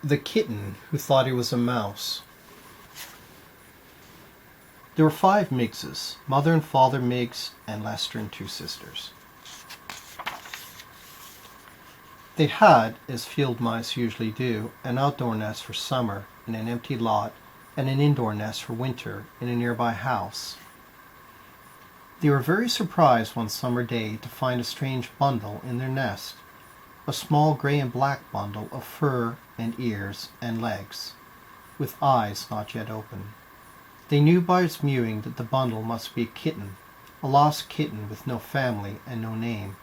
The Kitten Who Thought He Was a Mouse. There were 5 Miggses, Mother and Father Miggs, and Lester and 2 sisters. They had, as field mice usually do, an outdoor nest for summer in an empty lot and an indoor nest for winter in a nearby house. They were very surprised one summer day to find a strange bundle in their nest, a small gray and black bundle of fur and ears and legs, with eyes not yet open. They knew by its mewing that the bundle must be a kitten, a lost kitten with no family and no name.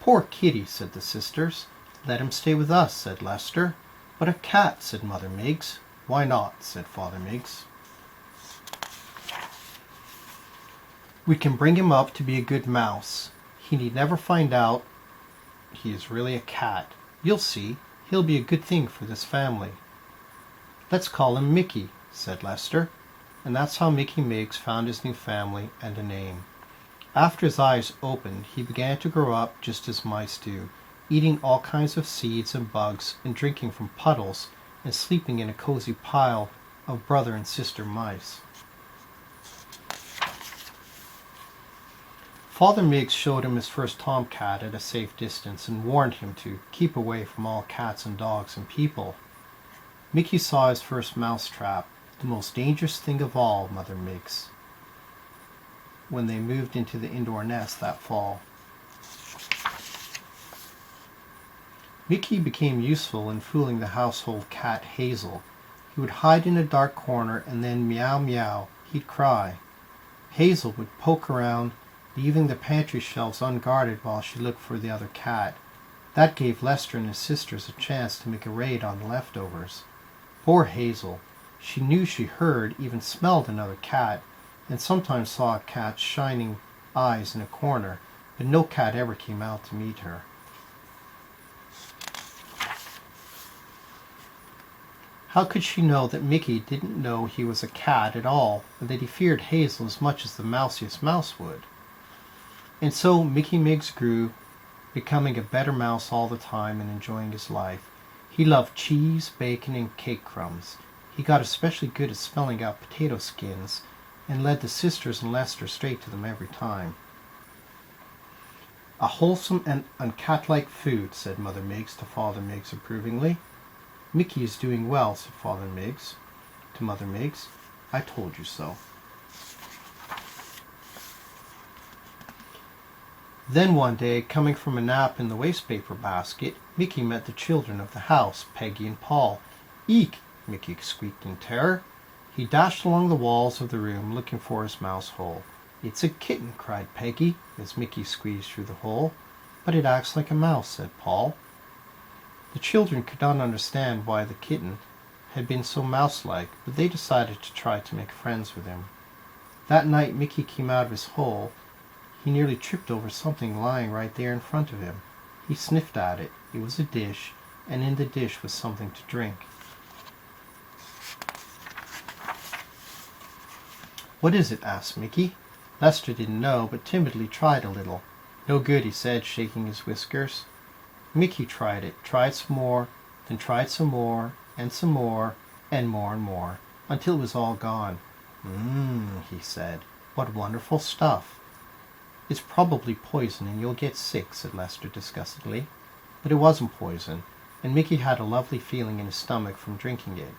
"Poor kitty," said the sisters. "Let him stay with us," said Lester. "But a cat," said Mother Miggs. "Why not?" said Father Miggs. "We can bring him up to be a good mouse. He need never find out he is really a cat. You'll see, he'll be a good thing for this family." "Let's call him Mickey," said Lester. And that's how Mickey Miggs found his new family and a name. After his eyes opened, he began to grow up just as mice do, eating all kinds of seeds and bugs and drinking from puddles and sleeping in a cozy pile of brother and sister mice. Father Miggs showed him his first tomcat at a safe distance and warned him to keep away from all cats and dogs and people. Mickey saw his first mouse trap, the most dangerous thing of all, Mother Miggs, when they moved into the indoor nest that fall. Mickey became useful in fooling the household cat Hazel. He would hide in a dark corner and then meow meow, he'd cry. Hazel would poke around, leaving the pantry shelves unguarded while she looked for the other cat. That gave Lester and his sisters a chance to make a raid on the leftovers. Poor Hazel. She knew she heard, even smelled another cat, and sometimes saw a cat's shining eyes in a corner, but no cat ever came out to meet her. How could she know that Mickey didn't know he was a cat at all, and that he feared Hazel as much as the mousiest mouse would? And so Mickey Miggs grew, becoming a better mouse all the time and enjoying his life. He loved cheese, bacon, and cake crumbs. He got especially good at smelling out potato skins and led the sisters and Lester straight to them every time. "A wholesome and uncat-like food," said Mother Miggs to Father Miggs approvingly. "Mickey is doing well," said Father Miggs to Mother Miggs. "I told you so." Then one day, coming from a nap in the wastepaper basket, Mickey met the children of the house, Peggy and Paul. "Eek!" Mickey squeaked in terror. He dashed along the walls of the room looking for his mouse hole. "It's a kitten," cried Peggy as Mickey squeezed through the hole. "But it acts like a mouse," said Paul. The children could not understand why the kitten had been so mouse-like, but they decided to try to make friends with him. That night Mickey came out of his hole. He nearly tripped over something lying right there in front of him. He sniffed at it. It was a dish, and in the dish was something to drink. "What is it?" asked Mickey. Lester didn't know, but timidly tried a little. "No good," he said, shaking his whiskers. Mickey tried it, tried some more, then tried some more, and more, and more, until it was all gone. He said. "What wonderful stuff." "It's probably poison and you'll get sick," said Lester disgustedly. But it wasn't poison, and Mickey had a lovely feeling in his stomach from drinking it.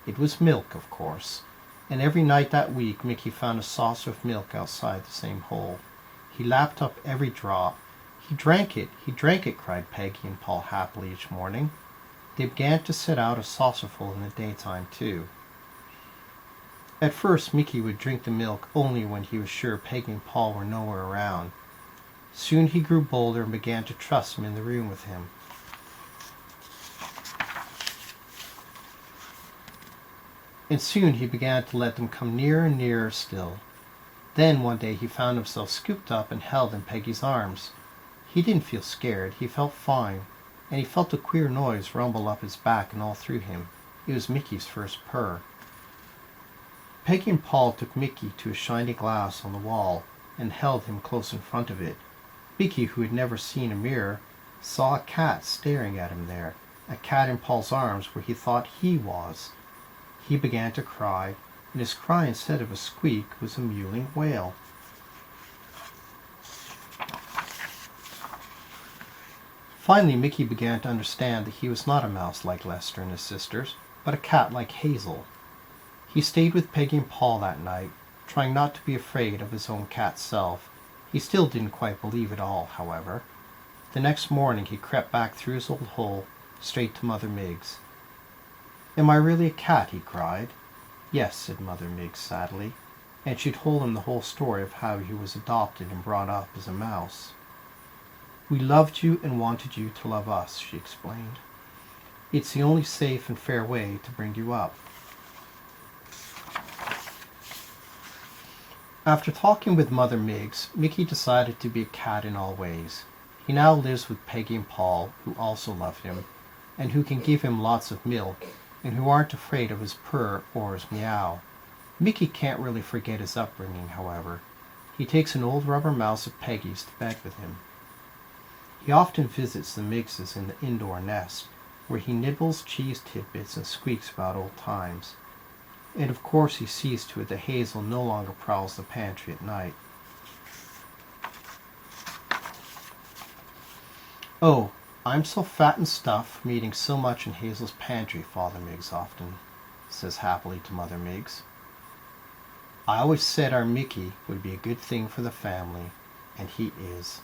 It was milk, of course. And every night that week Mickey found a saucer of milk outside the same hole. He lapped up every drop. He drank it, cried Peggy and Paul happily each morning. They began to set out a saucerful in the daytime, too. At first Mickey would drink the milk only when he was sure Peggy and Paul were nowhere around. Soon he grew bolder and began to trust them in the room with him. And soon he began to let them come nearer and nearer still. Then one day he found himself scooped up and held in Peggy's arms. He didn't feel scared, he felt fine, and he felt a queer noise rumble up his back and all through him. It was Mickey's first purr. Peggy and Paul took Mickey to a shiny glass on the wall and held him close in front of it. Mickey, who had never seen a mirror, saw a cat staring at him there, a cat in Paul's arms where he thought he was. He began to cry, and his cry, instead of a squeak, was a mewling wail. Finally, Mickey began to understand that he was not a mouse like Lester and his sisters, but a cat like Hazel. He stayed with Peggy and Paul that night, trying not to be afraid of his own cat self. He still didn't quite believe it all, however. The next morning he crept back through his old hole, straight to Mother Miggs. "Am I really a cat?" he cried. "Yes," said Mother Miggs sadly, and she told him the whole story of how he was adopted and brought up as a mouse. "We loved you and wanted you to love us," she explained. "It's the only safe and fair way to bring you up." After talking with Mother Miggs, Mickey decided to be a cat in all ways. He now lives with Peggy and Paul, who also love him, and who can give him lots of milk, and who aren't afraid of his purr or his meow. Mickey can't really forget his upbringing, however. He takes an old rubber mouse of Peggy's to bed with him. He often visits the Miggses in the indoor nest, where he nibbles cheese tidbits and squeaks about old times. And of course he sees to it that Hazel no longer prowls the pantry at night. "Oh, I'm so fat and stuffed from eating so much in Hazel's pantry," Father Miggs often says happily to Mother Miggs. "I always said our Mickey would be a good thing for the family, and he is."